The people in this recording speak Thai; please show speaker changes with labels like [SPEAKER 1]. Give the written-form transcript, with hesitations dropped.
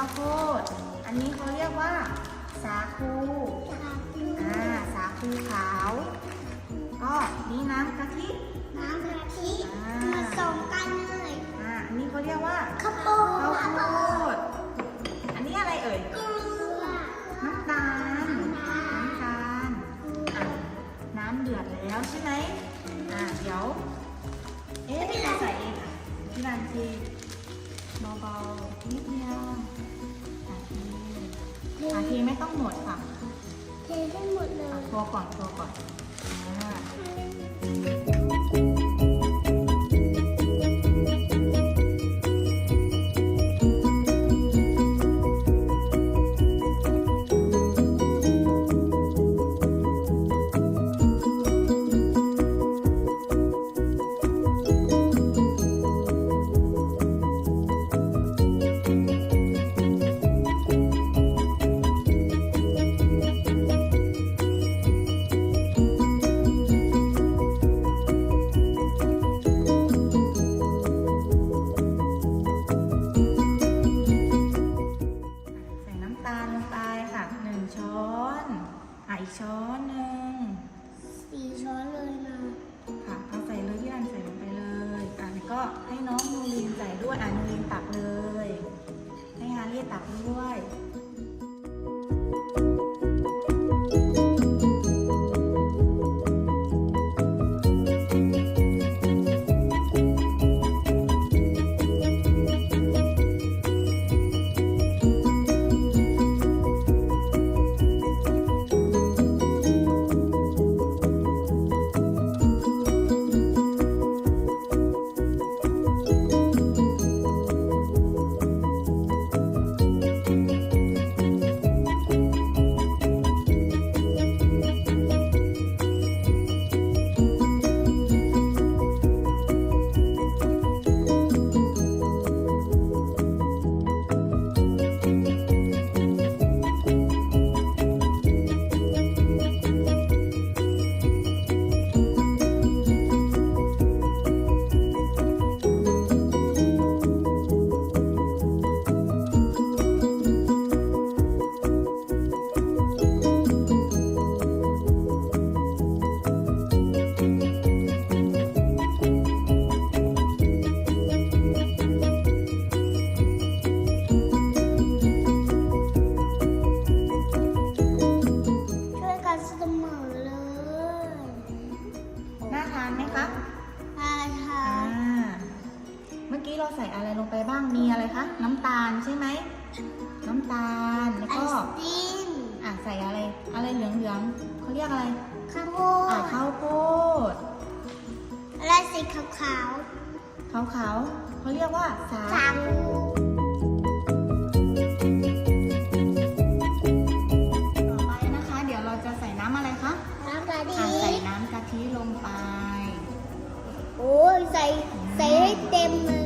[SPEAKER 1] าวโพดอันนี้เขาเรียกว่าสาคูสาคูขาวก็นี่น้ำกะทิผสมกันเลยอันนี้เขาเรียกว่าข้าวโพดอันนี้อะไรเอ่ยน้ำตาลน้ำเดือดแล้วใช่ไหมเดี๋ยวพี่ใส่เองพี่รันทีเบาๆนิดเดียวเทไม่ต้องหมดค่ะ
[SPEAKER 2] เทให้หมดเลย
[SPEAKER 1] ตัวก่อนช้อนอีกช้อนหนึ่ง
[SPEAKER 2] 4 ช้อนเลยนะ
[SPEAKER 1] ค่ะเอาใส่เลยที่รันใส่ลงไปเลยแล้วก็ให้น้องนูรินใส่ด้วยนูรินตักเลยให้ฮารี่ตักด้วยเมื่อกี้เราใส่อะไรลงไปบ้างมีอะไรคะน้ำตาลใช่ไหมน้ำตาลแล้วก็ใส่อะไรเหลืองๆเขาเรียกอะไร
[SPEAKER 2] ข้าวโพด
[SPEAKER 1] ข้าวโพด
[SPEAKER 2] อะไรสีขาว
[SPEAKER 1] เขาเรียกว่าสาคูต่อไปนะคะเดี๋ยวเราจะใส่น้ำอะไรคะ
[SPEAKER 2] น้ำกะทิ
[SPEAKER 1] ใส่น้ำกะทิลงไป
[SPEAKER 2] โอ้ยใส่ให้เต็มเลย